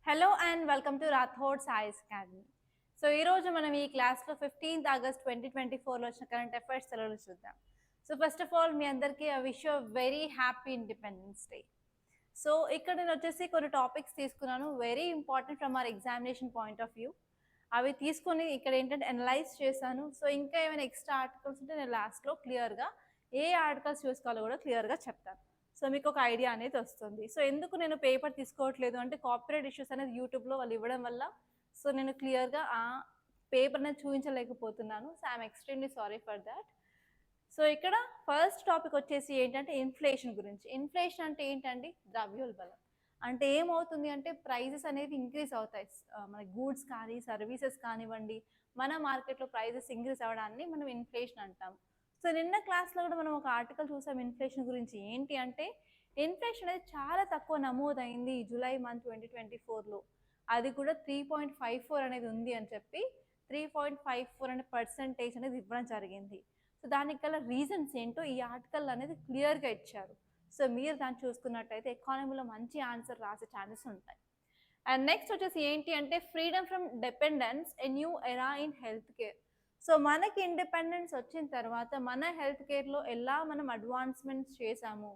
Hello and welcome to Rathod Sai's academy. So ఈరోజు మనం ఈ క్లాస్లో 15th ఆగస్ట్ 2024లో వచ్చిన కరెంట్ అఫైర్స్ సెలవులు చూద్దాం. సో ఫస్ట్ ఆఫ్ ఆల్ మీ అందరికీ I wish you very happy independence day. So ఇక్కడ నేను వచ్చేసి కొన్ని టాపిక్స్ తీసుకున్నాను, very important from our examination point of view. అవి తీసుకొని ఇక్కడ ఏంటంటే అనలైజ్ చేశాను. సో ఇంకా ఏమైనా ఎక్స్ట్రా ఆర్టికల్స్ ఉంటే నేను లాస్ట్లో క్లియర్గా ఏ ఆర్టికల్స్ చూసుకోవాలో కూడా క్లియర్గా చెప్తాను. సో మీకు ఒక ఐడియా అనేది వస్తుంది. సో ఎందుకు నేను పేపర్ తీసుకోవట్లేదు అంటే కాపీరైట్ ఇష్యూస్ అనేది యూట్యూబ్లో వాళ్ళు ఇవ్వడం వల్ల సో నేను క్లియర్గా ఆ పేపర్ అనేది చూపించలేకపోతున్నాను. So I'm extremely sorry for that. So ఇక్కడ ఫస్ట్ టాపిక్ వచ్చేసి ఏంటంటే ఇన్ఫ్లేషన్ గురించి. ఇన్ఫ్లేషన్ అంటే ఏంటండి? ద్రవ్యోల్బణం. అంటే ఏమవుతుంది అంటే ప్రైజెస్ అనేవి ఇంక్రీజ్ అవుతాయి. మన గూడ్స్ కానీ సర్వీసెస్ కానివ్వండి, మన మార్కెట్లో ప్రైజెస్ ఇంక్రీజ్ అవ్వడాన్ని మనం ఇన్ఫ్లేషన్ అంటాం. సో నిన్న క్లాస్లో కూడా మనం ఒక ఆర్టికల్ చూసాం ఇన్ఫ్లేషన్ గురించి. ఏంటి అంటే ఇన్ఫ్లేషన్ అనేది చాలా తక్కువ నమోదైంది జూలై మంత్ 2024లో. అది కూడా 3.54 అనేది ఉంది అని చెప్పి 3.54 అనే పర్సెంటేజ్ అనేది ఇవ్వడం జరిగింది. సో దానికి గల రీజన్స్ ఏంటో ఈ ఆర్టికల్ అనేది క్లియర్గా ఇచ్చారు. సో మీరు దాన్ని చూసుకున్నట్టయితే ఎకానమీలో మంచి ఆన్సర్ రాసే ఛాన్సెస్ ఉంటాయి. అండ్ నెక్స్ట్ వచ్చేసి ఏంటి అంటే freedom from dependence a new era in health care. So మనకి ఇండిపెండెన్స్ వచ్చిన తర్వాత మన హెల్త్ కేర్లో ఎలా మనం అడ్వాన్స్మెంట్స్ చేసాము,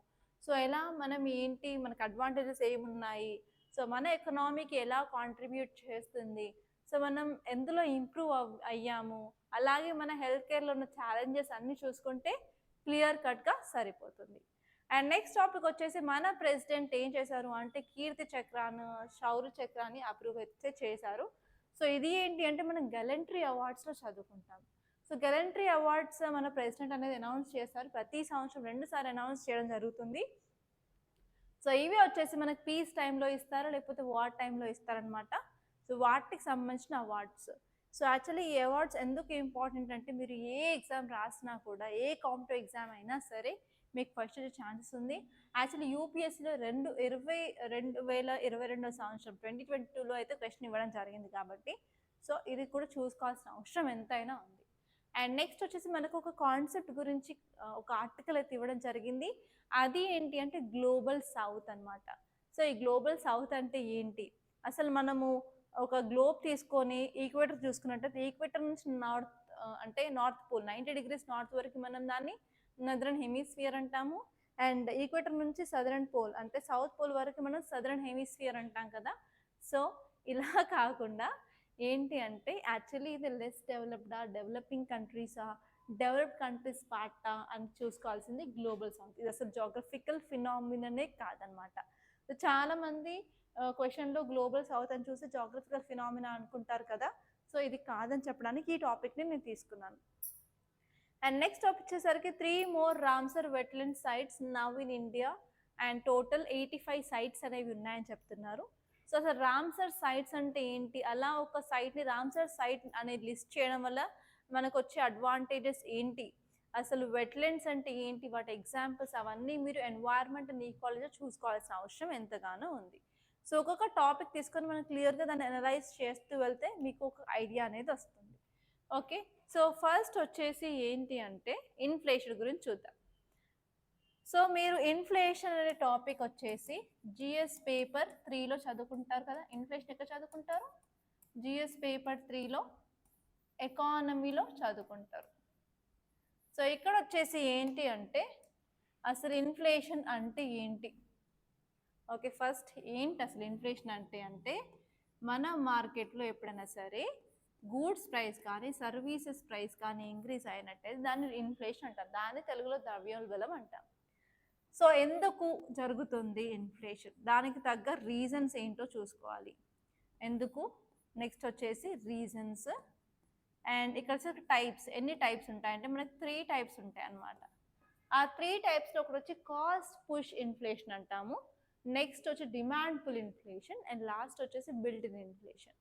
సో ఎలా మనం ఏంటి మనకు అడ్వాంటేజెస్ ఏమున్నాయి, సో మన ఎకనామీకి ఎలా కాంట్రిబ్యూట్ చేస్తుంది, సో మనం ఎందులో ఇంప్రూవ్ అయ్యాము, అలాగే మన హెల్త్ కేర్లో ఉన్న ఛాలెంజెస్ అన్నీ చూసుకుంటే క్లియర్ కట్గా సరిపోతుంది. అండ్ నెక్స్ట్ టాపిక్ వచ్చేసి మన ప్రెసిడెంట్ ఏం చేశారు అంటే కీర్తి చక్రాన్ని, శౌర్య చక్రాన్ని అప్రూవ్ అయితే చేశారు. సో ఇది ఏంటి అంటే మనం గెలంట్రీ అవార్డ్స్లో చదువుకుంటాం. సో గెలంట్రీ అవార్డ్స్ మన ప్రెసిడెంట్ అనేది అనౌన్స్ చేస్తారు. ప్రతి సంవత్సరం 2 సార్లు అనౌన్స్ చేయడం జరుగుతుంది. సో ఇవి వచ్చేసి మనకి పీస్ టైంలో ఇస్తారు, లేకపోతే వార్ టైంలో ఇస్తారనమాట. సో వాటికి సంబంధించిన అవార్డ్స్. సో యాక్చువల్లీ ఈ అవార్డ్స్ ఎందుకు ఇంపార్టెంట్ అంటే మీరు ఏ ఎగ్జామ్ రాసినా కూడా, ఏ కాంపిటేటివ్ ఎగ్జామ్ అయినా సరే మీకు ఫస్ట్ వచ్చే ఛాన్సెస్ ఉంది. యాక్చువల్లీ యూపీఎస్సీలో 2022 సంవత్సరం 2022లో అయితే క్వశ్చన్ ఇవ్వడం జరిగింది కాబట్టి సో ఇది కూడా చూసుకోవాల్సిన అవసరం ఎంతైనా ఉంది. అండ్ నెక్స్ట్ వచ్చేసి మనకు ఒక కాన్సెప్ట్ గురించి ఒక ఆర్టికల్ అయితే ఇవ్వడం జరిగింది. అది ఏంటి అంటే గ్లోబల్ సౌత్ అనమాట. సో ఈ గ్లోబల్ సౌత్ అంటే ఏంటి, అసలు మనము ఒక గ్లోబ్ తీసుకొని ఈక్వేటర్ చూసుకున్నట్టయితే ఈక్వేటర్ నుంచి నార్త్ పోల్ 90 డిగ్రీస్ నార్త్ వరకు మనం దాన్ని నదరన్ హెమిస్ఫియర్ అంటాము. అండ్ ఈక్వేటర్ నుంచి సదరన్ పోల్ అంటే సౌత్ పోల్ వరకు మనం సదరన్ హెమిస్ఫియర్ అంటాం కదా. సో ఇలా కాకుండా ఏంటి అంటే యాక్చువల్లీ ఇది లెస్ డెవలప్డా, డెవలపింగ్ కంట్రీసా, డెవలప్డ్ కంట్రీస్ పార్టా అని చూసుకోవాల్సింది గ్లోబల్ సౌత్. ఇది అసలు జాగ్రఫికల్ ఫినామిననే కాదనమాట. సో చాలామంది క్వశ్చన్లో గ్లోబల్ సౌత్ అని చూసి జాగ్రఫికల్ ఫినామినా అనుకుంటారు కదా. సో ఇది కాదని చెప్పడానికి ఈ టాపిక్ని నేను తీసుకున్నాను. అండ్ నెక్స్ట్ టాపిక్ వచ్చేసరికి 3 more Ramsar wetland sites now in India and total 85 sites అనేవి ఉన్నాయని చెప్తున్నారు. సో అసలు రామ్సర్ సైట్స్ అంటే ఏంటి, అలా ఒక సైట్ని రామ్సర్ సైట్ అనేది లిస్ట్ చేయడం వల్ల మనకు వచ్చే అడ్వాంటేజెస్ ఏంటి, అసలు వెట్లాండ్స్ అంటే ఏంటి, వాటి ఎగ్జాంపుల్స్ అవన్నీ మీరు ఎన్వైర్న్మెంట్ అండ్ ఈకాలజీ చూసుకోవాల్సిన అవసరం ఎంతగానో ఉంది. సో ఒక్కొక్క టాపిక్ తీసుకొని మనం క్లియర్గా దాన్ని అనలైజ్ చేస్తూ వెళ్తే మీకు ఒక ఐడియా అనేది వస్తుంది. ఓకే, సో ఫస్ట్ వచ్చేసి ఏంటి అంటే ఇన్ఫ్లేషన్ గురించి చూద్దాం. సో మీరు ఇన్ఫ్లేషన్ అనే టాపిక్ వచ్చేసి జిఎస్ పేపర్ 3లో చదువుకుంటారు కదా. ఇన్ఫ్లేషన్ ఎక్కడ చదువుకుంటారు? జిఎస్ పేపర్ 3లో ఎకానమీలో చదువుకుంటారు. సో ఇక్కడ వచ్చేసి ఏంటి అంటే అసలు ఇన్ఫ్లేషన్ అంటే ఏంటి. ఓకే, ఫస్ట్ ఏంటి అసలు ఇన్ఫ్లేషన్ అంటే మన మార్కెట్లో ఎప్పుడైనా సరే గూడ్స్ ప్రైస్ కానీ సర్వీసెస్ ప్రైస్ కానీ ఇంక్రీజ్ అయినట్టయితే దాన్ని ఇన్ఫ్లేషన్ అంటారు. దాన్ని తెలుగులో ద్రవ్యోల్బణం అంటాం. సో ఎందుకు జరుగుతుంది ఇన్ఫ్లేషన్, దానికి తగ్గ రీజన్స్ ఏంటో చూసుకోవాలి. ఎందుకు, నెక్స్ట్ వచ్చేసి రీజన్స్. అండ్ ఇక్కడ వచ్చి టైప్స్, ఎన్ని టైప్స్ ఉంటాయంటే మనకి 3 టైప్స్ ఉంటాయి అన్నమాట. ఆ 3 టైప్స్లో ఒకటి వచ్చి కాస్ట్ పుష్ ఇన్ఫ్లేషన్ అంటాము, నెక్స్ట్ వచ్చి demand pull inflation, and last వచ్చేసి built in inflation.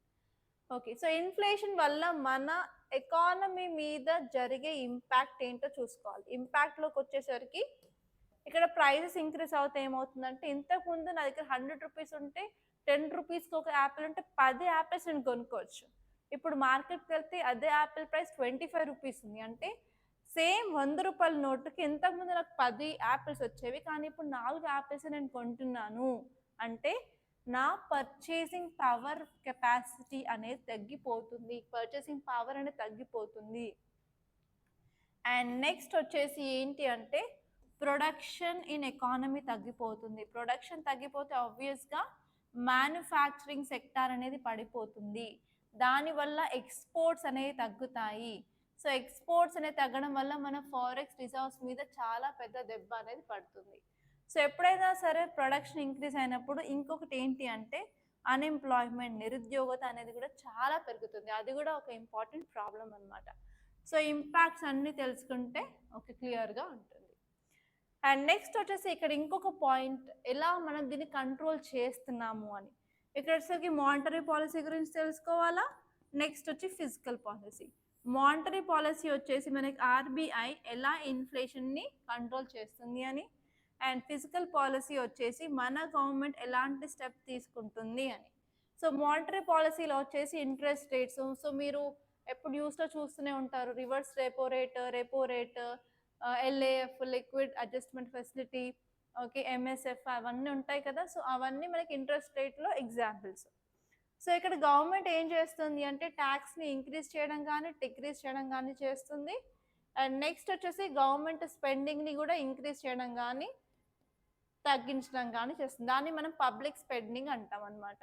Okay, so inflation వల్ల మన ఎకానమీ మీద జరిగే ఇంపాక్ట్ ఏంటో చూసుకోవాలి. ఇంపాక్ట్లోకి వచ్చేసరికి ఇక్కడ ప్రైజెస్ ఇంక్రీజ్ అవుతే ఏమవుతుందంటే ఇంతకుముందు నా దగ్గర 100 రూపీస్ ఉంటే 10 రూపీస్కి ఒక యాపిల్ ఉంటే 10 యాపిల్స్ నేను కొనుక్కోవచ్చు. ఇప్పుడు మార్కెట్కి వెళ్తే అదే యాపిల్ ప్రైస్ 25 రూపీస్ ఉంది. అంటే సేమ్ 100 రూపాయల నోటుకి ఇంతకుముందు నాకు 10 యాపిల్స్ వచ్చేవి, కానీ ఇప్పుడు 4 యాపిల్స్ నేను కొంటున్నాను అంటే నా పర్చేసింగ్ పవర్ కెపాసిటీ అనేది తగ్గిపోతుంది, పర్చేసింగ్ పవర్ అనేది తగ్గిపోతుంది. అండ్ నెక్స్ట్ వచ్చేసి ఏంటి అంటే ప్రొడక్షన్ ఇన్ ఎకానమీ తగ్గిపోతుంది. ప్రొడక్షన్ తగ్గిపోతే ఆబ్వియస్గా మ్యానుఫ్యాక్చరింగ్ సెక్టార్ అనేది పడిపోతుంది, దానివల్ల ఎక్స్పోర్ట్స్ అనేవి తగ్గుతాయి. సో ఎక్స్పోర్ట్స్ అనేది తగ్గడం వల్ల మన ఫారెక్స్ రిజర్వ్స్ మీద చాలా పెద్ద దెబ్బ అనేది పడుతుంది. సో ఎప్పుడైనా సరే ప్రొడక్షన్ ఇంక్రీజ్ అయినప్పుడు ఇంకొకటి ఏంటి అంటే అన్ఎంప్లాయ్మెంట్, నిరుద్యోగత అనేది కూడా చాలా పెరుగుతుంది. అది కూడా ఒక ఇంపార్టెంట్ ప్రాబ్లం అనమాట. సో ఇంపాక్ట్స్ అన్నీ తెలుసుకుంటే ఒక క్లియర్గా ఉంటుంది. అండ్ నెక్స్ట్ వచ్చేసి ఇక్కడ ఇంకొక పాయింట్, ఎలా మనం దీన్ని కంట్రోల్ చేస్తున్నాము అని. ఇక్కడ వచ్చేసరికి మానిటరీ పాలసీ గురించి తెలుసుకోవాలా. నెక్స్ట్ వచ్చి ఫిజికల్ పాలసీ. మానిటరీ పాలసీ వచ్చేసి మనకి ఆర్బీఐ ఎలా ఇన్ఫ్లేషన్ని కంట్రోల్ చేస్తుంది అని, అండ్ ఫిజికల్ పాలసీ వచ్చేసి మన గవర్నమెంట్ ఎలాంటి స్టెప్ తీసుకుంటుంది అని. సో మానిటరీ పాలసీలో వచ్చేసి ఇంట్రెస్ట్ రేట్స్, సో మీరు ఎప్పుడు న్యూస్లో చూస్తూనే ఉంటారు, reverse repo rate, LAF liquid adjustment facility, okay, MSF అవన్నీ ఉంటాయి కదా. సో అవన్నీ మనకి ఇంట్రెస్ట్ రేట్లో ఎగ్జాంపుల్స్. సో ఇక్కడ గవర్నమెంట్ ఏం చేస్తుంది అంటే ట్యాక్స్ని ఇంక్రీజ్ చేయడం కానీ డిక్రీజ్ చేయడం కానీ చేస్తుంది. అండ్ నెక్స్ట్ వచ్చేసి గవర్నమెంట్ స్పెండింగ్ని కూడా ఇంక్రీజ్ చేయడం కానీ తగ్గించడం కానీ చేస్తుంది. దాన్ని మనం పబ్లిక్ స్పెండింగ్ అంటాం అనమాట.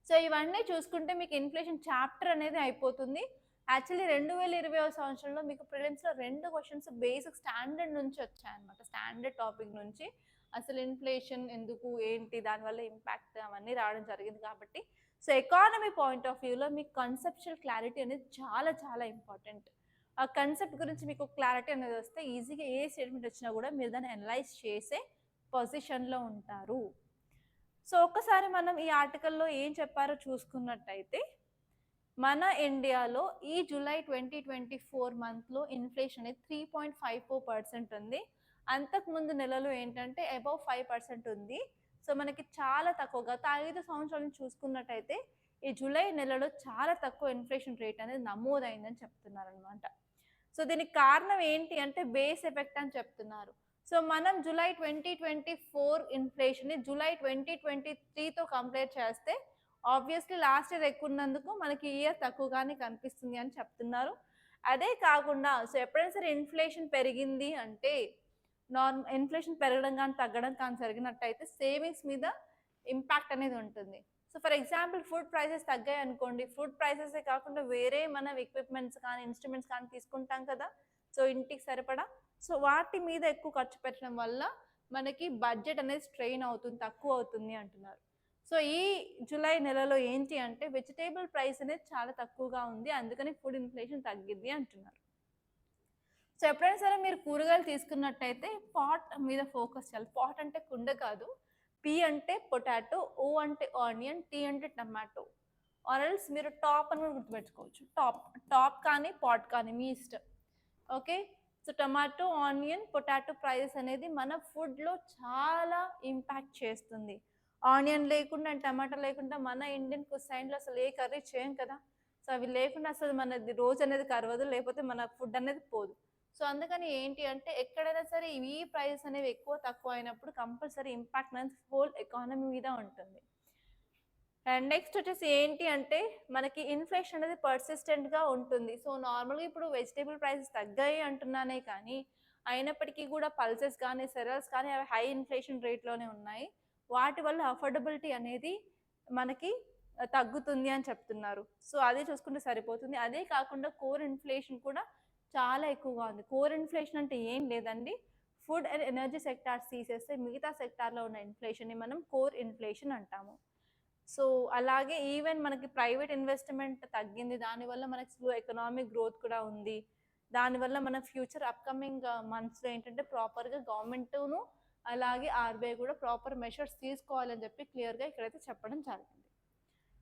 సో ఇవన్నీ చూసుకుంటే మీకు ఇన్ఫ్లేషన్ చాప్టర్ అనేది అయిపోతుంది. యాక్చువల్లీ 2020 సంవత్సరంలో మీకు ప్రిలిమ్స్లో 2 క్వశ్చన్స్ బేసిక్ స్టాండర్డ్ నుంచి వచ్చాయన్నమాట. స్టాండర్డ్ టాపిక్ నుంచి అసలు ఇన్ఫ్లేషన్ ఎందుకు, ఏంటి, దానివల్ల ఇంపాక్ట్ అవన్నీ రావడం జరిగింది. కాబట్టి సో ఎకానమీ పాయింట్ ఆఫ్ వ్యూలో మీకు కన్సెప్చువల్ క్లారిటీ అనేది చాలా చాలా ఇంపార్టెంట్. ఆ కన్సెప్ట్ గురించి మీకు క్లారిటీ అనేది వస్తే ఈజీగా ఏ స్టేట్మెంట్ వచ్చినా కూడా మీరు దాన్ని అనలైజ్ చేసే పొజిషన్లో ఉంటారు. సో ఒక్కసారి మనం ఈ ఆర్టికల్లో ఏం చెప్పారో చూసుకున్నట్టయితే మన ఇండియాలో ఈ జూలై 2024 మంత్లో ఇన్ఫ్లేషన్ అనేది 3.54% ఉంది. అంతకుముందు నెలలు ఏంటంటే అబౌవ్ 5% ఉంది. సో మనకి చాలా తక్కువ, గత 5 సంవత్సరాలను చూసుకున్నట్టయితే ఈ జూలై నెలలో చాలా తక్కువ ఇన్ఫ్లేషన్ రేట్ అనేది నమోదైందని చెప్తున్నారనమాట. సో దీనికి కారణం ఏంటి అంటే బేస్ ఎఫెక్ట్ అని చెప్తున్నారు. సో మనం జూలై 2024 ఇన్ఫ్లేషన్ని జూలై 2023తో కంపేర్ చేస్తే ఆబ్వియస్లీ లాస్ట్ ఇయర్ ఎక్కువ ఉన్నందుకు మనకి ఈ ఇయర్ తక్కువగానే కనిపిస్తుంది అని చెప్తున్నారు. అదే కాకుండా సో ఎప్పుడైనా సరే ఇన్ఫ్లేషన్ పెరిగింది అంటే ఇన్ఫ్లేషన్ పెరగడం కానీ తగ్గడం కానీ జరిగినట్టయితే సేవింగ్స్ మీద ఇంపాక్ట్ అనేది ఉంటుంది. So for example food prices తగ్గాయి అనుకోండి, ఫుడ్ ప్రైసెసే కాకుండా వేరే మన ఎక్విప్మెంట్స్ కానీ ఇన్స్ట్రుమెంట్స్ కానీ తీసుకుంటాం కదా, సో ఇంటికి సరిపడా, సో వాటి మీద ఎక్కువ ఖర్చు పెట్టడం వల్ల మనకి బడ్జెట్ అనేది స్ట్రెయిన్ అవుతుంది, తక్కువ అవుతుంది అంటున్నారు. సో ఈ జూలై నెలలో ఏంటి అంటే వెజిటేబుల్ ప్రైస్ అనేది చాలా తక్కువగా ఉంది, అందుకని ఫుడ్ ఇన్ఫ్లేషన్ తగ్గింది అంటున్నారు. సో ఎప్పుడైనా సరే మీరు కూరగాయలు తీసుకున్నట్టయితే పాట్ మీద ఫోకస్ చేయాలి. పాట్ అంటే కుండ కాదు, పి అంటే పొటాటో, ఓ అంటే ఆనియన్, టీ అంటే టమాటో, ఆర్ఎల్స్ మీరు టాప్ అని కూడా గుర్తుపెట్టుకోవచ్చు. టాప్ కానీ పాట్ కానీ మీ ఇష్టం. Okay, so tomato, onion, potato prices అనేది మన ఫుడ్లో చాలా ఇంపాక్ట్ చేస్తుంది. ఆనియన్ లేకుండా అండ్ టమాటో లేకుండా మన ఇండియన్ కుసైన్లో అసలు ఏ కర్రీ చేయం కదా. సో అవి లేకుండా అసలు మనది రోజు అనేది కరవదు, లేకపోతే మన ఫుడ్ అనేది పోదు. సో అందుకని ఏంటి అంటే ఎక్కడైనా సరే ఈ ప్రైస్ అనేవి ఎక్కువ తక్కువ అయినప్పుడు కంపల్సరీ ఇంపాక్ట్ అనేది హోల్ ఎకానమీ మీద ఉంటుంది. అండ్ నెక్స్ట్ వచ్చేసి ఏంటి అంటే మనకి ఇన్ఫ్లేషన్ అనేది పర్సిస్టెంట్గా ఉంటుంది. సో నార్మల్గా ఇప్పుడు వెజిటేబుల్ ప్రైసెస్ తగ్గాయి అంటున్నానే కానీ అయినప్పటికీ కూడా పల్సెస్ కానీ సెరల్స్ కానీ అవి హై ఇన్ఫ్లేషన్ రేట్లోనే ఉన్నాయి. వాటి వల్ల అఫోర్డబిలిటీ అనేది మనకి తగ్గుతుంది అని చెప్తున్నారు. సో అదే చూసుకుంటే సరిపోతుంది. అదే కాకుండా కోర్ ఇన్ఫ్లేషన్ కూడా చాలా ఎక్కువగా ఉంది. కోర్ ఇన్ఫ్లేషన్ అంటే ఏం లేదండి, ఫుడ్ అండ్ ఎనర్జీ సెక్టార్స్ తీసేస్తే మిగతా సెక్టార్లో ఉన్న ఇన్ఫ్లేషన్ని మనం కోర్ ఇన్ఫ్లేషన్ అంటాము. సో అలాగే ఈవెన్ మనకి ప్రైవేట్ ఇన్వెస్ట్మెంట్ తగ్గింది, దానివల్ల మనకి స్లో ఎకనామిక్ గ్రోత్ కూడా ఉంది. దానివల్ల మన ఫ్యూచర్ అప్కమింగ్ మంత్స్లో ఏంటంటే ప్రాపర్గా గవర్నమెంట్ను అలాగే ఆర్బీఐ కూడా ప్రాపర్ మెషర్స్ తీసుకోవాలని చెప్పి క్లియర్గా ఇక్కడైతే చెప్పడం జరిగింది.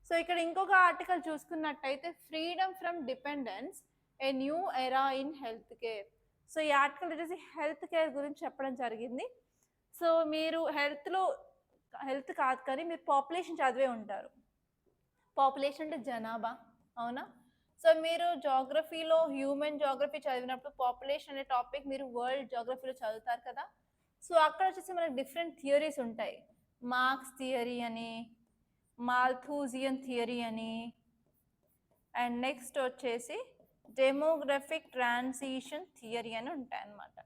సో ఇక్కడ ఇంకొక ఆర్టికల్ చూసుకున్నట్టయితే freedom from dependence a new era in health care. So ఈ ఆర్టికల్ వచ్చేసి హెల్త్ కేర్ గురించి చెప్పడం జరిగింది. సో మీరు హెల్త్ కాదు కానీ మీరు పాపులేషన్ చదివే ఉంటారు. పాపులేషన్ అంటే జనాభా, అవునా? సో మీరు జాగ్రఫీలో హ్యూమన్ జాగ్రఫీ చదివినప్పుడు పాపులేషన్ అనే టాపిక్ మీరు వరల్డ్ జాగ్రఫీలో చదువుతారు కదా. సో అక్కడ వచ్చేసి మనకి డిఫరెంట్ థియరీస్ ఉంటాయి. మార్క్స్ థియరీ అని, మాల్థూజియన్ థియరీ అని, అండ్ నెక్స్ట్ వచ్చేసి డెమోగ్రఫిక్ ట్రాన్సిషన్ థియరీ అని ఉంటాయి అన్నమాట.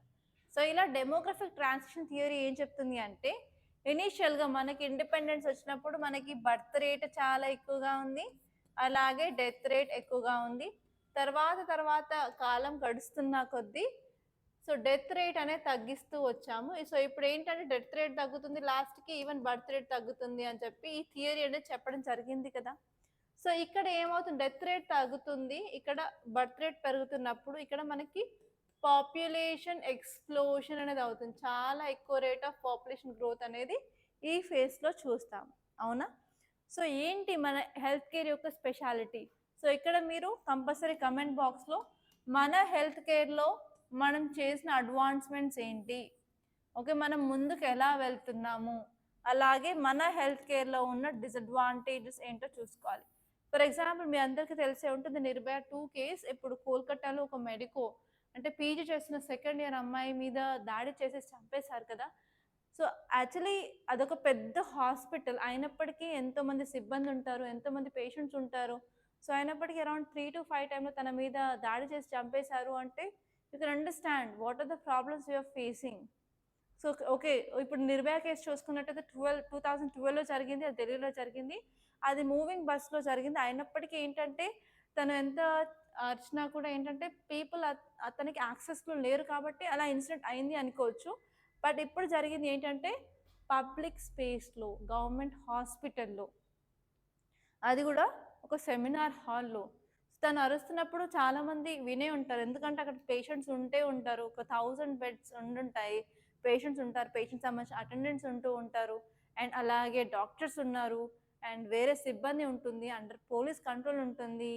సో ఇలా డెమోగ్రఫిక్ ట్రాన్సిషన్ థియరీ ఏం చెప్తుంది అంటే, ఇనీషియల్గా మనకి ఇండిపెండెన్స్ వచ్చినప్పుడు మనకి బర్త్ రేట్ చాలా ఎక్కువగా ఉంది, అలాగే డెత్ రేట్ ఎక్కువగా ఉంది. తర్వాత కాలం గడుస్తున్న కొద్దీ సో డెత్ రేట్ అనేది తగ్గిస్తూ వచ్చాము. సో ఇప్పుడు ఏంటంటే డెత్ రేట్ తగ్గుతుంది, లాస్ట్కి ఈవెన్ బర్త్ రేట్ తగ్గుతుంది అని చెప్పి ఈ థియరీ అనేది చెప్పడం జరిగింది కదా. సో ఇక్కడ ఏమవుతుంది, డెత్ రేట్ తగ్గుతుంది, ఇక్కడ బర్త్ రేట్ పెరుగుతున్నప్పుడు ఇక్కడ మనకి పాపులేషన్ ఎక్స్ప్లోషన్ అనేది అవుతుంది. చాలా ఎక్కువ రేట్ ఆఫ్ పాపులేషన్ గ్రోత్ అనేది ఈ ఫేస్లో చూస్తాం, అవునా. సో ఏంటి మన హెల్త్ కేర్ యొక్క స్పెషాలిటీ? సో ఇక్కడ మీరు కంపల్సరీ కమెంట్ బాక్స్లో మన హెల్త్ కేర్లో మనం చేసిన అడ్వాన్స్మెంట్స్ ఏంటి, ఓకే, మనం ముందుకు ఎలా వెళ్తున్నాము, అలాగే మన హెల్త్ కేర్లో ఉన్న డిసడ్వాంటేజెస్ ఏంటో చూసుకోవాలి. ఫర్ ఎగ్జాంపుల్ మీ అందరికీ తెలిసే ఉంటుంది, నిర్భయ 2 కేస్ ఇప్పుడు కోల్కతాలో ఒక మెడికో అంటే పీజీ చేస్తున్న సెకండ్ ఇయర్ అమ్మాయి మీద దాడి చేసేసి చంపేశారు కదా. సో యాక్చువల్లీ అదొక పెద్ద హాస్పిటల్ అయినప్పటికీ ఎంతోమంది సిబ్బంది ఉంటారు, ఎంతోమంది పేషెంట్స్ ఉంటారు. సో అయినప్పటికీ అరౌండ్ 3 to 5 టైంలో తన మీద దాడి చేసి చంపేశారు అంటే you can understand what are the problems you are facing. So okay, ఇప్పుడు నిర్భయ కేసు చూసుకున్నట్టయితే 2012లో జరిగింది, అది ఢిల్లీలో జరిగింది, అది మూవింగ్ బస్లో జరిగింది. అయినప్పటికీ ఏంటంటే తను ఎంత అర్చినా కూడా ఏంటంటే పీపుల్ అతనికి యాక్సెస్లో లేరు కాబట్టి అలా ఇన్సిడెంట్ అయింది అనుకోవచ్చు. బట్ ఇప్పుడు జరిగింది ఏంటంటే పబ్లిక్ స్పేస్లో, గవర్నమెంట్ హాస్పిటల్లో, అది కూడా ఒక సెమినార్ హాల్లో. తను అరుస్తున్నప్పుడు చాలామంది వినే ఉంటారు, ఎందుకంటే అక్కడ పేషెంట్స్ ఉంటారు, ఒక 1000 బెడ్స్ ఉండుంటాయి, పేషెంట్స్ ఉంటారు, పేషెంట్స్ సంబంధించిన అటెండెంట్స్ ఉంటారు, అండ్ అలాగే డాక్టర్స్ ఉన్నారు, అండ్ వేరే సిబ్బంది ఉంటుంది, అండర్ పోలీస్ కంట్రోల్ ఉంటుంది.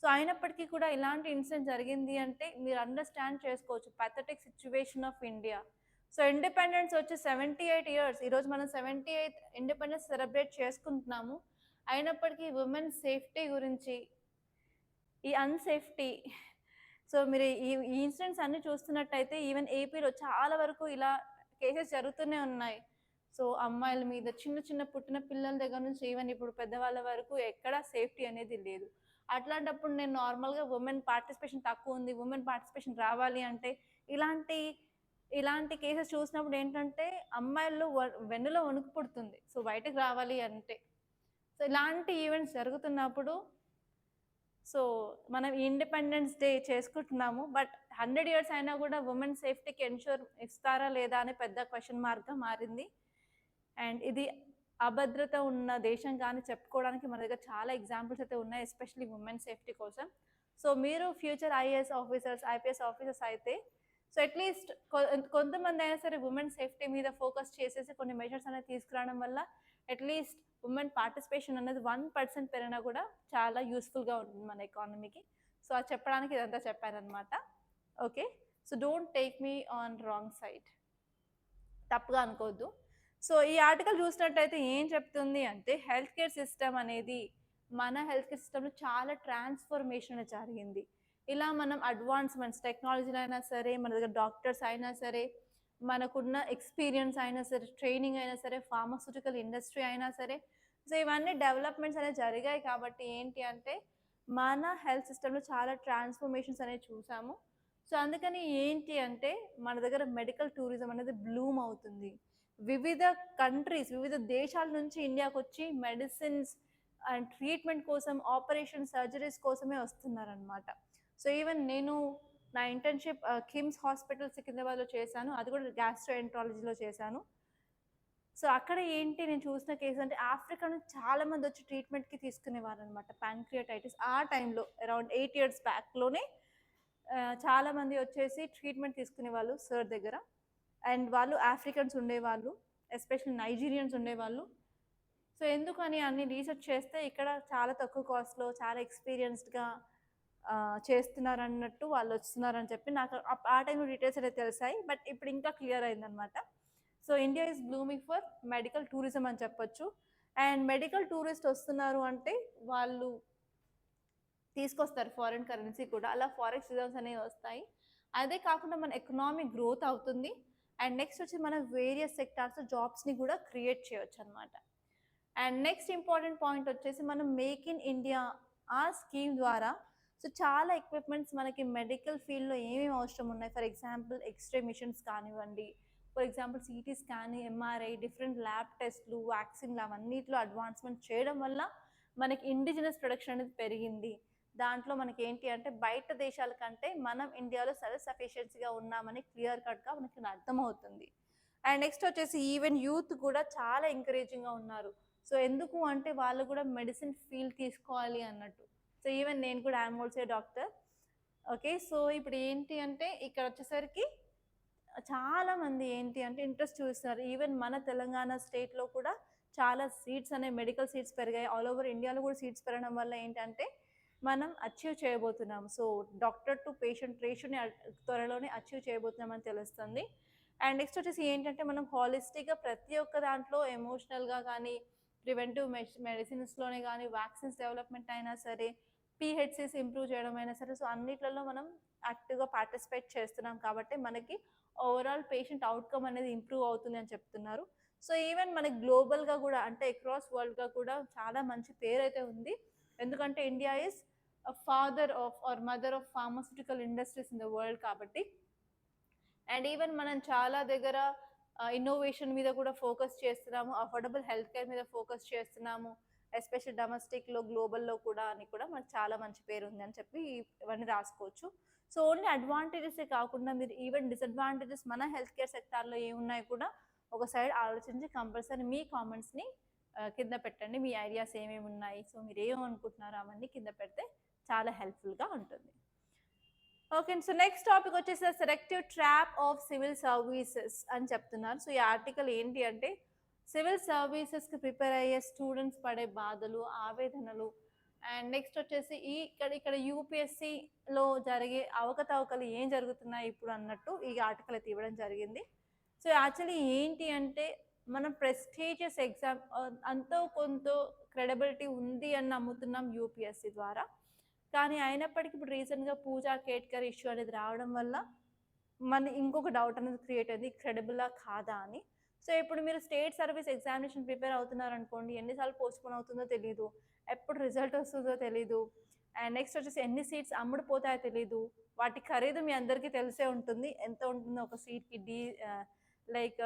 సో అయినప్పటికీ కూడా ఇలాంటి ఇన్సిడెంట్ జరిగింది అంటే మీరు అండర్స్టాండ్ చేసుకోవచ్చు pathetic situation of India. So independence వచ్చి 78 ఇయర్స్, ఈరోజు మనం 78th ఇండిపెండెన్స్ సెలబ్రేట్ చేసుకుంటున్నాము. అయినప్పటికీ ఉమెన్ సేఫ్టీ గురించి, ఈ అన్సేఫ్టీ, సో మీరు ఈ ఇన్సిడెంట్స్ అన్నీ చూస్తున్నట్టయితే ఈవెన్ ఏపీలో చాలా వరకు ఇలా కేసెస్ జరుగుతూనే ఉన్నాయి. సో అమ్మాయిల మీద, చిన్న పుట్టిన పిల్లల దగ్గర నుంచి ఈవెన్ ఇప్పుడు పెద్దవాళ్ళ వరకు ఎక్కడా సేఫ్టీ అనేది లేదు. అట్లాంటప్పుడు నేను నార్మల్గా ఉమెన్ పార్టిసిపేషన్ తక్కువ ఉంది, ఉమెన్ పార్టిసిపేషన్ రావాలి అంటే ఇలాంటి కేసెస్ చూసినప్పుడు ఏంటంటే అమ్మాయిల్లో వెన్నులో వణుకు పుడుతుంది, సో బయటకు రావాలి అంటే. సో ఇలాంటి ఈవెంట్స్ జరుగుతున్నప్పుడు సో మనం ఇండిపెండెన్స్ డే చేసుకుంటున్నాము, బట్ 100 ఇయర్స్ అయినా కూడా ఉమెన్ సేఫ్టీకి ఎన్ష్యూర్ ఇస్తారా లేదా అని పెద్ద క్వశ్చన్ మార్క్గా మారింది. అండ్ ఇది అభద్రత ఉన్న దేశం కానీ చెప్పుకోవడానికి మన దగ్గర చాలా ఎగ్జాంపుల్స్ అయితే ఉన్నాయి, ఎస్పెషలీ ఉమెన్ సేఫ్టీ కోసం. సో మీరు future IAS officers, IPS officers అయితే సో అట్లీస్ట్ కొంతమంది అయినా సరే ఉమెన్ సేఫ్టీ మీద ఫోకస్ చేసేసి కొన్ని మెజర్స్ అనేది తీసుకురావడం వల్ల అట్లీస్ట్ ఉమెన్ పార్టిసిపేషన్ అనేది 1% పెరిగినా కూడా చాలా యూస్ఫుల్గా ఉంటుంది మన ఎకానమీకి. సో అది చెప్పడానికి ఇదంతా చెప్పానమాట. Okay, so don't take me on wrong side, తప్పుగా అనుకోవద్దు. సో ఈ ఆర్టికల్ చూసినట్టయితే ఏం చెప్తుంది అంటే హెల్త్ కేర్ సిస్టమ్ అనేది, మన హెల్త్ కేర్ సిస్టంలో చాలా ట్రాన్స్ఫర్మేషన్ జరిగింది. ఇలా మనం అడ్వాన్స్మెంట్స్ టెక్నాలజీలో అయినా సరే, మన దగ్గర డాక్టర్స్ అయినా సరే, మనకున్న ఎక్స్పీరియన్స్ అయినా సరే, ట్రైనింగ్ అయినా సరే, ఫార్మాస్యూటికల్ ఇండస్ట్రీ అయినా సరే, సో ఇవన్నీ డెవలప్మెంట్స్ అనేవి జరిగాయి కాబట్టి ఏంటి అంటే మన హెల్త్ సిస్టంలో చాలా ట్రాన్స్ఫర్మేషన్స్ అనేవి చూసాము. సో అందుకని ఏంటి అంటే మన దగ్గర మెడికల్ టూరిజం అనేది బ్లూమ్ అవుతుంది. వివిధ కంట్రీస్, వివిధ దేశాల నుంచి ఇండియాకి వచ్చి మెడిసిన్స్ అండ్ ట్రీట్మెంట్ కోసం, ఆపరేషన్ సర్జరీస్ కోసమే వస్తున్నారనమాట. సో ఈవెన్ నేను నా ఇంటర్న్షిప్ కిమ్స్ హాస్పిటల్ సికింద్రాబాద్లో చేశాను, అది కూడా గ్యాస్ట్రోఎంట్రాలజీలో చేశాను. సో అక్కడ ఏంటి నేను చూసిన కేసు అంటే ఆఫ్రికా నుంచి చాలామంది వచ్చి ట్రీట్మెంట్కి తీసుకునేవారు అనమాట, ప్యాంక్రియాటైటిస్. ఆ టైంలో అరౌండ్ 8 years బ్యాక్లోనే చాలామంది వచ్చేసి ట్రీట్మెంట్ తీసుకునేవాళ్ళు సార్ దగ్గర. అండ్ వాళ్ళు ఆఫ్రికన్స్ ఉండేవాళ్ళు, ఎస్పెషల్లీ నైజీరియన్స్ ఉండేవాళ్ళు. సో ఎందుకని అన్ని రీసెర్చ్ చేస్తే ఇక్కడ చాలా తక్కువ కాస్ట్లో చాలా ఎక్స్పీరియన్స్డ్గా చేస్తున్నారు అన్నట్టు వాళ్ళు వస్తున్నారని చెప్పి నాకు ఆ టైంలో డీటెయిల్స్ అయితే తెలిసాయి. బట్ ఇప్పుడు ఇంకా క్లియర్ అయిందనమాట. So India is blooming for medical tourism అని చెప్పొచ్చు. అండ్ మెడికల్ టూరిస్ట్ వస్తున్నారు అంటే వాళ్ళు తీసుకొస్తారు ఫారిన్ కరెన్సీ కూడా, అలా ఫారెక్స్ రిజర్వ్స్ అనేవి వస్తాయి. అదే కాకుండా మన ఎకనామిక్ గ్రోత్ అవుతుంది. అండ్ నెక్స్ట్ వచ్చి మనం వేరియస్ సెక్టార్స్ జాబ్స్ని కూడా క్రియేట్ చేయొచ్చు అనమాట. అండ్ నెక్స్ట్ ఇంపార్టెంట్ పాయింట్ వచ్చేసి మనం మేక్ ఇన్ ఇండియా ఆ స్కీమ్ ద్వారా సో చాలా ఎక్విప్మెంట్స్ మనకి మెడికల్ ఫీల్డ్లో ఏమేమి అవసరం ఉన్నాయి, ఫర్ ఎగ్జాంపుల్ ఎక్స్రే మిషన్స్ కానివ్వండి, for example CT scan, MRI, different lab టెస్ట్లు, వ్యాక్సిన్లు అవన్నిట్లో అడ్వాన్స్మెంట్ చేయడం వల్ల మనకి ఇండిజినస్ ప్రొడక్షన్ అనేది పెరిగింది. దాంట్లో మనకి ఏంటి అంటే బయట దేశాల కంటే మనం ఇండియాలో సెల్ఫ్ సఫిషియన్సీగా ఉన్నామని క్లియర్ కట్గా మనకి అర్థమవుతుంది. అండ్ నెక్స్ట్ వచ్చేసి ఈవెన్ యూత్ కూడా చాలా ఎంకరేజింగ్గా ఉన్నారు. సో ఎందుకు అంటే వాళ్ళు కూడా మెడిసిన్ ఫీల్డ్ తీసుకోవాలి అన్నట్టు. సో ఈవెన్ నేను కూడా I'm also a doctor. Okay, so ఇప్పుడు ఏంటి అంటే ఇక్కడ వచ్చేసరికి చాలా మంది ఏంటి అంటే ఇంట్రెస్ట్ చూస్తున్నారు. ఈవెన్ మన తెలంగాణ స్టేట్లో కూడా చాలా సీట్స్ అనే మెడికల్ సీట్స్ పెరిగాయి. ఆల్ ఓవర్ ఇండియాలో కూడా సీట్స్ పెరగడం వల్ల ఏంటంటే మనం అచీవ్ చేయబోతున్నాం. సో డాక్టర్ టు పేషెంట్ రేషియోని త్వరలోనే అచీవ్ చేయబోతున్నామని తెలుస్తుంది. అండ్ నెక్స్ట్ వచ్చేసి ఏంటంటే మనం హాలిస్టిక్గా ప్రతి ఒక్క దాంట్లో ఎమోషనల్గా కానీ, ప్రివెంటివ్ మెడిసిన్స్లోనే కానీ, వ్యాక్సిన్స్ డెవలప్మెంట్ అయినా సరే, పిహెచ్సిస్ ఇంప్రూవ్ చేయడం అయినా సరే, సో అన్నిట్లలో మనం యాక్టివ్గా పార్టిసిపేట్ చేస్తున్నాం కాబట్టి మనకి ఓవరాల్ పేషెంట్ అవుట్కమ్ అనేది ఇంప్రూవ్ అవుతుంది అని చెప్తున్నారు. సో ఈవెన్ మనకి గ్లోబల్గా కూడా అంటే అక్రాస్ వరల్డ్గా కూడా చాలా మంచి పేరు అయితే ఉంది. ఎందుకంటే India is father of or mother of pharmaceutical industries in the world కాబట్టి. అండ్ ఈవెన్ మనం చాలా దగ్గర ఇన్నోవేషన్ మీద కూడా ఫోకస్ చేస్తున్నాము, అఫోర్డబుల్ హెల్త్ కేర్ మీద ఫోకస్ చేస్తున్నాము, ఎస్పెషల్ డొమెస్టిక్లో గ్లోబల్లో కూడా అని కూడా మనకు చాలా మంచి పేరు ఉంది అని చెప్పి ఇవన్నీ రాసుకోవచ్చు. సో ఓన్లీ అడ్వాంటేజెసే కాకుండా మీరు ఈవెన్ డిసడ్వాంటేజెస్ మన హెల్త్ కేర్ సెక్టార్లో ఏమున్నాయి కూడా ఒక సైడ్ ఆలోచించి కంపల్సరీ మీ కామెంట్స్ని కింద పెట్టండి. మీ ఐడియాస్ ఏమేమి ఉన్నాయి, సో మీరు ఏమనుకుంటున్నారో అవన్నీ కింద పెడితే చాలా హెల్ప్ఫుల్గా ఉంటుంది. ఓకే, సో నెక్స్ట్ టాపిక్ వచ్చేసి selective trap of civil services అని చెప్తున్నారు. సో ఈ ఆర్టికల్ ఏంటి అంటే సివిల్ సర్వీసెస్కి ప్రిపేర్ అయ్యే స్టూడెంట్స్ పడే బాధలు, ఆవేదనలు, అండ్ నెక్స్ట్ వచ్చేసి ఇక్కడ యూపీఎస్సిలో జరిగే అవకతవకలు ఏం జరుగుతున్నాయి ఇప్పుడు అన్నట్టు ఈ ఆర్టికల్ అయితే ఇవ్వడం జరిగింది. సో యాక్చువల్లీ ఏంటి అంటే మనం ప్రెస్టీజియస్ ఎగ్జామ్ అంతో కొంత క్రెడిబిలిటీ ఉంది అని నమ్ముతున్నాం యూపీఎస్సి ద్వారా. కానీ అయినప్పటికీ ఇప్పుడు రీసెంట్గా పూజా కేట్కర్ ఇష్యూ అనేది రావడం వల్ల మన ఇంకొక డౌట్ అనేది క్రియేట్ అయింది, క్రెడిబులా కాదా అని. సో ఇప్పుడు మీరు స్టేట్ సర్వీస్ ఎగ్జామినేషన్ ప్రిపేర్ అవుతున్నారు అనుకోండి, ఎన్నిసార్లు పోస్ట్పోన్ అవుతుందో తెలీదు, ఎప్పుడు రిజల్ట్ వస్తుందో తెలీదు, అండ్ నెక్స్ట్ వచ్చేసి ఎన్ని సీట్స్ అమ్ముడుపోతాయో తెలీదు, వాటి ఖరీదు మీ అందరికీ తెలిసే ఉంటుంది, ఎంత ఉంటుందో ఒక సీట్కి లైక్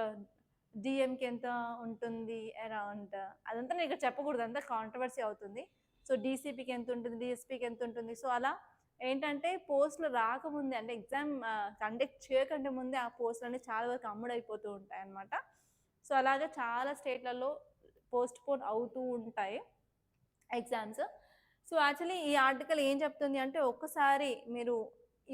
డిఎంకి ఎంత ఉంటుంది అరౌండ్, అదంతా నేను ఇక్కడ చెప్పకూడదు, అంతా కాంట్రవర్సీ అవుతుంది. సో డీసీపీకి ఎంత ఉంటుంది, డిఎస్పీకి ఎంత ఉంటుంది. సో అలా ఏంటంటే పోస్టులు రాకముందే అంటే ఎగ్జామ్ కండక్ట్ చేయకంటే ముందే ఆ పోస్టులు అనేవి చాలా వరకు అమ్ముడైపోతూ ఉంటాయి అన్నమాట. సో అలాగే చాలా స్టేట్లలో పోస్ట్ పోన్ అవుతూ ఉంటాయి ఎగ్జామ్స్. సో యాక్చువల్లీ ఈ ఆర్టికల్ ఏం చెప్తుంది అంటే ఒక్కసారి మీరు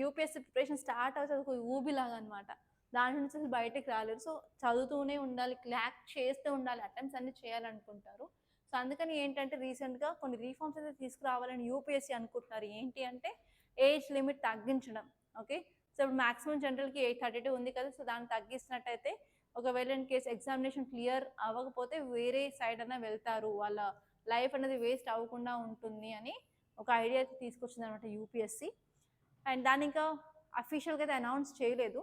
యూపీఎస్సీ ప్రిపరేషన్ స్టార్ట్ అవుతుంది ఒక ఊబిలాగా అనమాట, దాని నుంచి అసలు బయటకు రాలేరు. సో చదువుతూనే ఉండాలి, క్లాక్ చేస్తూ ఉండాలి, అటెంప్ట్స్ అన్ని చేయాలనుకుంటారు. సో అందుకని ఏంటంటే రీసెంట్గా కొన్ని రీఫార్మ్స్ అయితే తీసుకురావాలని యూపీఎస్సీ అనుకుంటున్నారు. ఏంటి అంటే ఏజ్ లిమిట్ తగ్గించడం. ఓకే, సో ఇప్పుడు మ్యాక్సిమం జనరల్కి 832 ఉంది కదా, సో దాన్ని తగ్గిస్తున్నట్టయితే ఒకవేళ ఇన్ కేసు ఎగ్జామినేషన్ క్లియర్ అవ్వకపోతే వేరే సైడ్ అయినా వెళ్తారు, వాళ్ళ లైఫ్ అనేది వేస్ట్ అవ్వకుండా ఉంటుంది అని ఒక ఐడియా అయితే తీసుకొచ్చింది అనమాట యూపీఎస్సీ. అండ్ దాన్ని ఇంకా అఫీషియల్గా అయితే అనౌన్స్ చేయలేదు.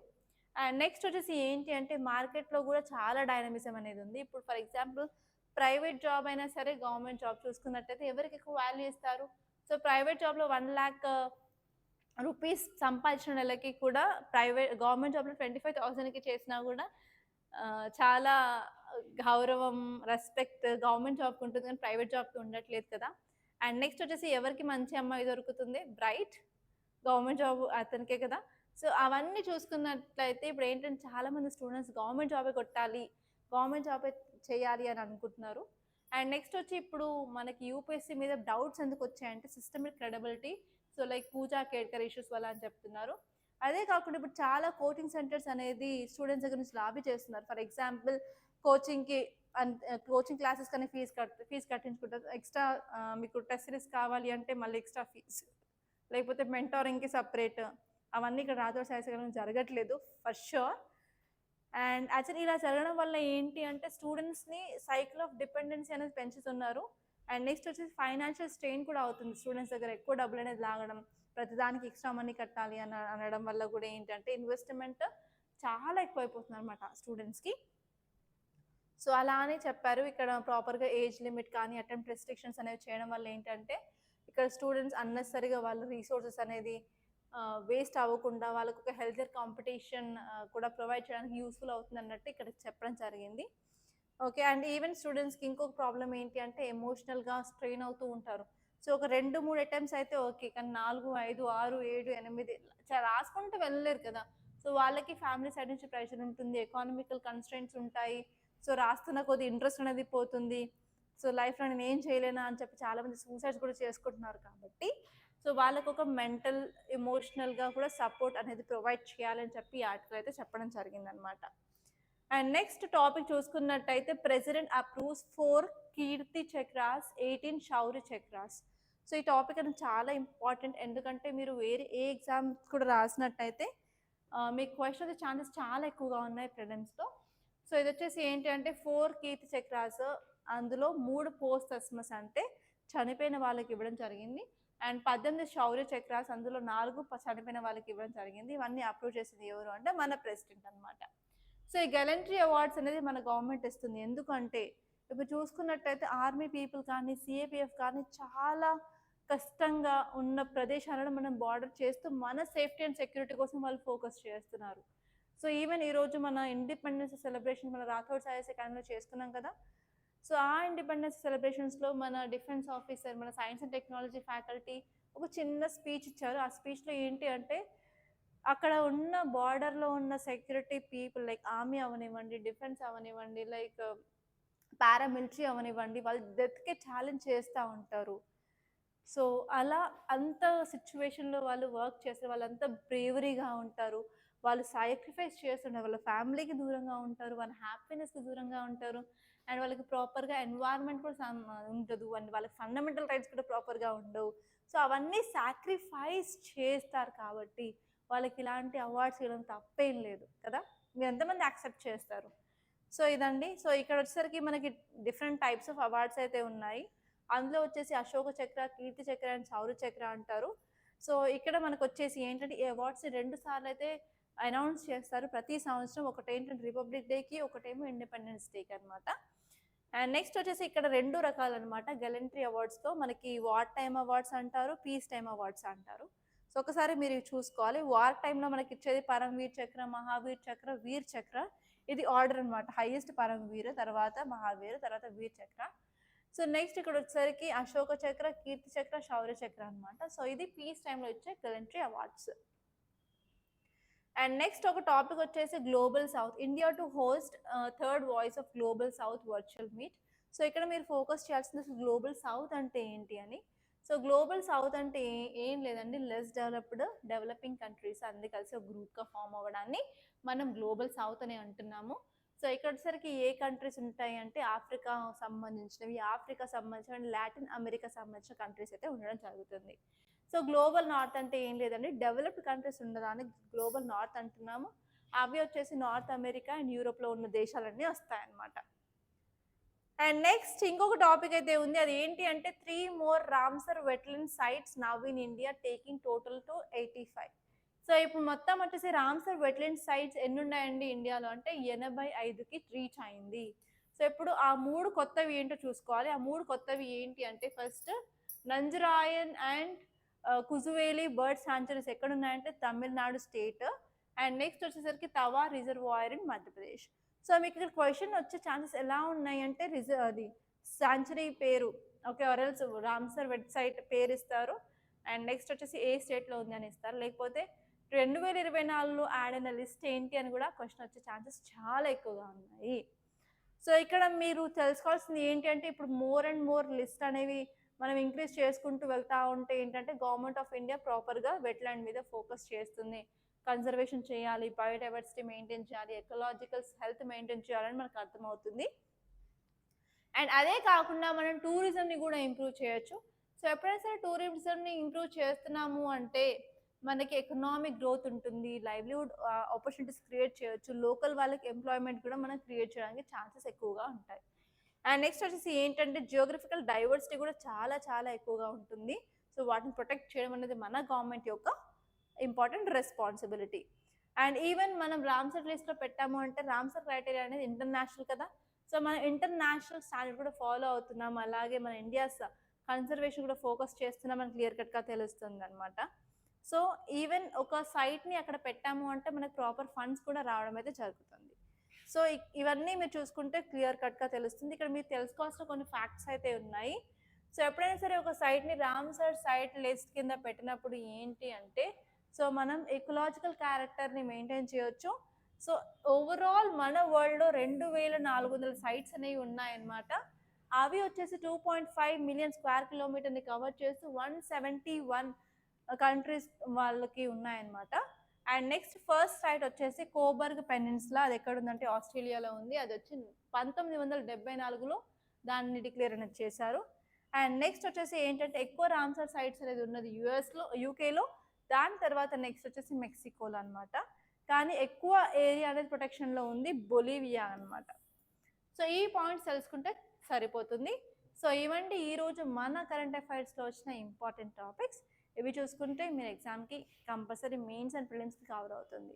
అండ్ నెక్స్ట్ వచ్చేసి ఏంటి అంటే మార్కెట్లో కూడా చాలా డైనమిజం అనేది ఉంది. ఇప్పుడు ఫర్ ఎగ్జాంపుల్ ప్రైవేట్ జాబ్ అయినా సరే గవర్నమెంట్ జాబ్ చూసుకున్నట్టయితే ఎవరికి ఎక్కువ వాల్యూ ఇస్తారు. సో ప్రైవేట్ జాబ్లో 1 lakh రూపీస్ సంపాదించిన నెలకి కూడా గవర్నమెంట్ జాబ్లో 25,000కి చేసినా కూడా చాలా గౌరవం, రెస్పెక్ట్ గవర్నమెంట్ జాబ్కి ఉంటుంది కానీ ప్రైవేట్ జాబ్కి ఉండట్లేదు కదా. అండ్ నెక్స్ట్ వచ్చేసి ఎవరికి మంచి అమ్మాయి దొరుకుతుంది, బ్రైట్ గవర్నమెంట్ జాబ్ అతనికే కదా. సో అవన్నీ చూసుకున్నట్లయితే ఇప్పుడు ఏంటంటే చాలామంది స్టూడెంట్స్ గవర్నమెంట్ జాబే కొట్టాలి, గవర్నమెంట్ జాబే చేయాలి అని అనుకుంటున్నారు. అండ్ నెక్స్ట్ వచ్చి ఇప్పుడు మనకి యూపీఎస్సీ మీద డౌట్స్ ఎందుకు వచ్చాయంటే సిస్టమిక్ క్రెడిబిలిటీ, సో లైక్ పూజా కేట్కర్ ఇష్యూస్ వల్ల అని చెప్తున్నారు. అదే కాకుండా ఇప్పుడు చాలా కోచింగ్ సెంటర్స్ అనేది స్టూడెంట్స్ దగ్గర నుంచి లాబీ చేస్తున్నారు. ఫర్ ఎగ్జాంపుల్ కోచింగ్ క్లాసెస్ కానీ ఫీజు కట్టించుకుంటారు, ఎక్స్ట్రా మీకు టెస్ట్ సిరీస్ కావాలి అంటే మళ్ళీ ఎక్స్ట్రా ఫీజు, లేకపోతే మెంటారింగ్కి సపరేట్, అవన్నీ ఇక్కడ రాజోర్ శాస్త్రి జరగట్లేదు ఫర్ షూర్. అండ్ యాక్చువల్లీ ఇలా జరగడం వల్ల ఏంటి అంటే స్టూడెంట్స్ని సైకిల్ ఆఫ్ డిపెండెన్సీ అనేది పెంచుతున్నారు. అండ్ నెక్స్ట్ వచ్చేసి ఫైనాన్షియల్ స్ట్రెయిన్ కూడా అవుతుంది, స్టూడెంట్స్ దగ్గర ఎక్కువ డబ్బులు అనేది లాగడం, ప్రతిదానికి ఎక్స్ట్రా మనీ కట్టాలి అనడం వల్ల కూడా ఏంటంటే ఇన్వెస్ట్మెంట్ చాలా ఎక్కువైపోతుంది అనమాట స్టూడెంట్స్కి. సో అలా అని చెప్పారు. ఇక్కడ ప్రాపర్గా ఏజ్ లిమిట్ కానీ అటెంప్ట్ రెస్ట్రిక్షన్స్ అనేవి చేయడం వల్ల ఏంటంటే ఇక్కడ స్టూడెంట్స్ అన్నెసరీగా వాళ్ళ రీసోర్సెస్ అనేది వేస్ట్ అవ్వకుండా వాళ్ళకు ఒక హెల్తర్ కాంపిటీషన్ కూడా ప్రొవైడ్ చేయడానికి యూస్ఫుల్ అవుతుంది అన్నట్టు ఇక్కడ చెప్పడం జరిగింది. ఓకే. అండ్ ఈవెన్ స్టూడెంట్స్కి ఇంకొక ప్రాబ్లం ఏంటి అంటే ఎమోషనల్గా స్ట్రెయిన్ అవుతూ ఉంటారు. సో ఒక 2-3 అటెంప్ట్స్ అయితే ఓకే, కానీ 4, 5, 6, 7, 8 రాసుకుంటూ వెళ్ళలేరు కదా. సో వాళ్ళకి ఫ్యామిలీ సైడ్ నుంచి ప్రెషర్ ఉంటుంది, ఎకానమికల్ కన్స్ట్రెంట్స్ ఉంటాయి. సో రాస్తున్న కొద్ది ఇంట్రెస్ట్ అనేది పోతుంది. సో లైఫ్లో నేను ఏం చేయలేనా అని చెప్పి చాలామంది సూసైడ్స్ కూడా చేసుకుంటున్నారు. కాబట్టి సో వాళ్ళకు ఒక మెంటల్ ఎమోషనల్గా కూడా సపోర్ట్ అనేది ప్రొవైడ్ చేయాలని చెప్పి ఈ ఆర్టికల్ అయితే చెప్పడం జరిగిందనమాట. అండ్ నెక్స్ట్ టాపిక్ చూసుకున్నట్టయితే ప్రెసిడెంట్ అప్రూవ్స్ 4 కీర్తి చక్రాస్, 18 శౌర్య చక్రాస్. సో ఈ టాపిక్ అనేది చాలా ఇంపార్టెంట్. ఎందుకంటే మీరు వేరే ఏ ఎగ్జామ్స్ కూడా రాసినట్టయితే మీకు క్వశ్చన్ వచ్చే ఛాన్సెస్ చాలా ఎక్కువగా ఉన్నాయి ప్రిలిమ్స్లో. సో ఇది వచ్చేసి ఏంటి అంటే 4 కీర్తి చక్రాస్, అందులో 3 పోస్ట్ అస్మస్ అంటే చనిపోయిన వాళ్ళకి ఇవ్వడం జరిగింది. అండ్ 18 శౌర్య చక్రాస్, అందులో 4 చనిపోయిన వాళ్ళకి ఇవ్వడం జరిగింది. ఇవన్నీ అప్రూవ్ చేసింది ఎవరు అంటే మన ప్రెసిడెంట్ అనమాట. సో ఈ గెలంట్రీ అవార్డ్స్ అనేది మన గవర్నమెంట్ ఇస్తుంది. ఎందుకంటే ఇప్పుడు చూసుకున్నట్టయితే ఆర్మీ పీపుల్ కానీ సిఏపిఎఫ్ కానీ చాలా కష్టంగా ఉన్న ప్రదేశాలను మనం బార్డర్ చేస్తూ మన సేఫ్టీ అండ్ సెక్యూరిటీ కోసం వాళ్ళు ఫోకస్ చేస్తున్నారు. సో ఈవెన్ ఈరోజు మన ఇండిపెండెన్స్ సెలబ్రేషన్ మన రాథోడ్ సాయస్ అకాడమీలో చేసుకున్నాం కదా. సో ఆ ఇండిపెండెన్స్ సెలబ్రేషన్స్లో మన డిఫెన్స్ ఆఫీసర్, మన సైన్స్ అండ్ టెక్నాలజీ ఫ్యాకల్టీ ఒక చిన్న స్పీచ్ ఇచ్చారు. ఆ స్పీచ్లో ఏంటి అంటే అక్కడ ఉన్న బార్డర్లో ఉన్న సెక్యూరిటీ పీపుల్ లైక్ ఆర్మీ అవనివ్వండి, డిఫెన్స్ అవనివ్వండి, లైక్ పారామిలిటరీ అవనివ్వండి, వాళ్ళు డెత్కే ఛాలెంజ్ చేస్తూ ఉంటారు. సో అలా అంత సిచ్యువేషన్లో వాళ్ళు వర్క్ చేస్తారు, వాళ్ళంతా బ్రేవరీగా ఉంటారు, వాళ్ళు సాక్రిఫైస్ చేస్తుంటారు, వాళ్ళ ఫ్యామిలీకి దూరంగా ఉంటారు, వాళ్ళ హ్యాపీనెస్కి దూరంగా ఉంటారు. అండ్ వాళ్ళకి ప్రాపర్గా ఎన్వైర్న్మెంట్ కూడా ఉండదు, అండ్ వాళ్ళకి ఫండమెంటల్ రైట్స్ కూడా ప్రాపర్గా ఉండవు. సో అవన్నీ సాక్రిఫైస్ చేస్తారు కాబట్టి వాళ్ళకి ఇలాంటి అవార్డ్స్ ఇవ్వడం తప్పేం లేదు కదా. మీరు ఎంతమంది యాక్సెప్ట్ చేస్తారు? సో ఇదండి. సో ఇక్కడ వచ్చేసరికి మనకి డిఫరెంట్ టైప్స్ ఆఫ్ అవార్డ్స్ అయితే ఉన్నాయి. అందులో వచ్చేసి అశోక చక్ర, కీర్తి చక్ర అండ్ శౌర్య చక్ర అంటారు. సో ఇక్కడ మనకు వచ్చేసి ఏంటంటే ఈ అవార్డ్స్ 2 సార్లు అయితే అనౌన్స్ చేస్తారు ప్రతి సంవత్సరం. ఒకటి ఏంటంటే రిపబ్లిక్ డేకి, ఒకటేమో ఇండిపెండెన్స్ డేకి అనమాట. అండ్ నెక్స్ట్ వచ్చేసి ఇక్కడ 2 రకాలు అనమాట గెలంట్రీ అవార్డ్స్తో. మనకి వార్ టైమ్ అవార్డ్స్ అంటారు, పీస్ టైమ్ అవార్డ్స్ అంటారు. సో ఒకసారి మీరు చూసుకోవాలి. వార్ టైంలో మనకి ఇచ్చేది పరమవీర్ చక్ర, మహావీర్ చక్ర, వీర్ చక్ర. ఇది ఆర్డర్ అనమాట. హైయెస్ట్ పరమవీర్, తర్వాత మహావీర్, తర్వాత వీర్ చక్ర. సో నెక్స్ట్ ఇక్కడ వచ్చేసరికి అశోక చక్ర, కీర్తి చక్ర, శౌర్య చక్ర అనమాట. సో ఇది పీస్ టైంలో ఇచ్చే గెలంట్రీ అవార్డ్స్. అండ్ నెక్స్ట్ ఒక టాపిక్ వచ్చేసి global south, India to host 3rd voice of global south virtual meet. So ఇక్కడ మీరు ఫోకస్ చేయాల్సింది గ్లోబల్ సౌత్ అంటే ఏంటి అని. సో గ్లోబల్ సౌత్ అంటే ఏం లేదండి, లెస్ డెవలపింగ్ కంట్రీస్ అన్ని కలిసి ఒక గ్రూప్గా ఫామ్ అవ్వడాన్ని మనం గ్లోబల్ సౌత్ అని అంటున్నాము. సో ఇక్కడ వచ్చేసరికి ఏ కంట్రీస్ ఉంటాయి అంటే ఆఫ్రికా సంబంధించినవి, ఆఫ్రికా సంబంధించిన, లాటిన్ అమెరికా సంబంధించిన కంట్రీస్ అయితే ఉండడం జరుగుతుంది. సో గ్లోబల్ నార్త్ అంటే ఏం లేదండి, డెవలప్డ్ కంట్రీస్ ఉండదాన్ని గ్లోబల్ నార్త్ అంటున్నాము. అవి వచ్చేసి నార్త్ అమెరికా అండ్ యూరోప్లో ఉన్న దేశాలన్నీ వస్తాయన్నమాట. అండ్ నెక్స్ట్ ఇంకొక టాపిక్ అయితే ఉంది, అది ఏంటి అంటే 3 more Ramsar wetland sites now in India taking total to 85. So ఇప్పుడు మొత్తం వచ్చేసి రామ్సర్ వెట్లాండ్ సైట్స్ ఎన్ని ఉన్నాయండి ఇండియాలో అంటే 85కి రీచ్ అయింది. సో ఇప్పుడు ఆ 3 కొత్తవి ఏంటో చూసుకోవాలి. ఆ 3 కొత్తవి ఏంటి అంటే ఫస్ట్ నంజరాయన్ అండ్ కుజువేలి బర్డ్ సాంచురీస్ ఎక్కడ ఉన్నాయంటే తమిళనాడు స్టేట్. అండ్ నెక్స్ట్ వచ్చేసరికి తవా రిజర్వాయర్ ఇన్ మధ్యప్రదేశ్. సో మీకు ఇక్కడ క్వశ్చన్ వచ్చే ఛాన్సెస్ ఎలా ఉన్నాయి అంటే అది సాంచురీ పేరు, ఓకే, ఆర్ఎల్స్ రామ్సర్ వెబ్సైట్ పేరు ఇస్తారు. అండ్ నెక్స్ట్ వచ్చేసి ఏ స్టేట్లో ఉంది అని ఇస్తారు, లేకపోతే 2024లో యాడ్ అయిన లిస్ట్ ఏంటి అని కూడా క్వశ్చన్ వచ్చే ఛాన్సెస్ చాలా ఎక్కువగా ఉన్నాయి. సో ఇక్కడ మీరు తెలుసుకోవాల్సింది ఏంటి అంటే ఇప్పుడు మోర్ అండ్ మోర్ లిస్ట్ అనేవి మనం ఇంక్రీజ్ చేసుకుంటూ వెళ్తూ ఉంటే ఏంటంటే గవర్నమెంట్ ఆఫ్ ఇండియా ప్రాపర్గా వెట్లాండ్ మీద ఫోకస్ చేస్తుంది. కన్జర్వేషన్ చేయాలి, బయోడైవర్సిటీ మెయింటైన్ చేయాలి, ఎకలాజికల్ హెల్త్ మెయింటైన్ చేయాలని మనకు అర్థమవుతుంది. అండ్ అదే కాకుండా మనం టూరిజంని కూడా ఇంప్రూవ్ చేయొచ్చు. సో ఎప్పుడైనా సరే టూరిజంని ఇంప్రూవ్ చేస్తున్నాము అంటే మనకి ఎకనామిక్ గ్రోత్ ఉంటుంది, లైవ్లీహుడ్ ఆపర్చునిటీస్ క్రియేట్ చేయొచ్చు, లోకల్ వాళ్ళకి ఎంప్లాయ్మెంట్ కూడా మనం క్రియేట్ చేయడానికి ఛాన్సెస్ ఎక్కువగా ఉంటాయి. అండ్ నెక్స్ట్ వచ్చేసి ఏంటంటే జియోగ్రఫికల్ డైవర్సిటీ కూడా చాలా చాలా ఎక్కువగా ఉంటుంది. సో వాటిని ప్రొటెక్ట్ చేయడం అనేది మన గవర్నమెంట్ యొక్క ఇంపార్టెంట్ రెస్పాన్సిబిలిటీ. అండ్ ఈవెన్ మనం రామ్సర్ లిస్ట్లో పెట్టాము అంటే రామ్సర్ క్రైటీరియా అనేది ఇంటర్నేషనల్ కదా, సో మనం ఇంటర్నేషనల్ స్టాండర్డ్ కూడా ఫాలో అవుతున్నాం, అలాగే మన ఇండియాస్ కన్సర్వేషన్ కూడా ఫోకస్ చేస్తున్నాం అని క్లియర్ కట్గా తెలుస్తుంది అనమాట. సో ఈవెన్ ఒక సైట్ని అక్కడ పెట్టాము అంటే మనకు ప్రాపర్ ఫండ్స్ కూడా రావడం అయితే జరుగుతుంది. సో ఇవన్నీ మీరు చూసుకుంటే క్లియర్ కట్గా తెలుస్తుంది. ఇక్కడ మీరు తెలుసుకోవాల్సిన కొన్ని ఫ్యాక్ట్స్ అయితే ఉన్నాయి. సో ఎప్పుడైనా సరే ఒక సైట్ని రామ్సర్ సైట్ లిస్ట్ కింద పెట్టినప్పుడు ఏంటి అంటే, సో మనం ఎకలాజికల్ క్యారెక్టర్ని మెయింటైన్ చేయొచ్చు. సో ఓవరాల్ మన వరల్డ్లో 2400 సైట్స్ అనేవి ఉన్నాయన్నమాట. అవి వచ్చేసి 2.5 మిలియన్ స్క్వేర్ కిలోమీటర్ని కవర్ చేస్తూ 171 కంట్రీస్ వాళ్ళకి ఉన్నాయన్నమాట. అండ్ నెక్స్ట్ ఫస్ట్ సైట్ వచ్చేసి కోబర్గ్ పెనిన్సులా, అది ఎక్కడ ఉందంటే ఆస్ట్రేలియాలో ఉంది. అది వచ్చి 1974లో దాన్ని డిక్లేర్ అనేది చేశారు. అండ్ నెక్స్ట్ వచ్చేసి ఏంటంటే ఎక్కువ రామ్సర్ సైట్స్ అనేది ఉన్నది యూఎస్లో, యూకేలో, దాని తర్వాత నెక్స్ట్ వచ్చేసి మెక్సికోలో అనమాట. కానీ ఎక్కువ ఏరియా అనేది ప్రొటెక్షన్లో ఉంది బొలీవియా అనమాట. సో ఈ పాయింట్స్ తెలుసుకుంటే సరిపోతుంది. సో ఇవండి ఈరోజు మన కరెంట్ అఫైర్స్లో వచ్చిన ఇంపార్టెంట్ టాపిక్స్. ఇవి చూసుకుంటే మీరు ఎగ్జామ్కి కంపల్సరీ మెయిన్స్ అండ్ ప్రిలిమ్స్కి కవర్ అవుతుంది.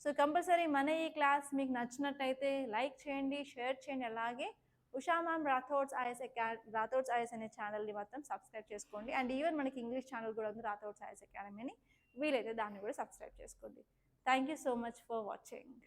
సో కంపల్సరీ మన ఈ క్లాస్ మీకు నచ్చినట్టయితే లైక్ చేయండి, షేర్ చేయండి, అలాగే ఉషా మ్యామ్ రాథోడ్స్ ఐఎస్ అనే ఛానల్ని మాత్రం సబ్స్క్రైబ్ చేసుకోండి. అండ్ ఈవెన్ మనకి ఇంగ్లీష్ ఛానల్ కూడా ఉంది రాథోడ్స్ ఐఎస్ అకాడమీ అని, వీలైతే దాన్ని కూడా సబ్స్క్రైబ్ చేసుకోండి. Thank you so much for watching.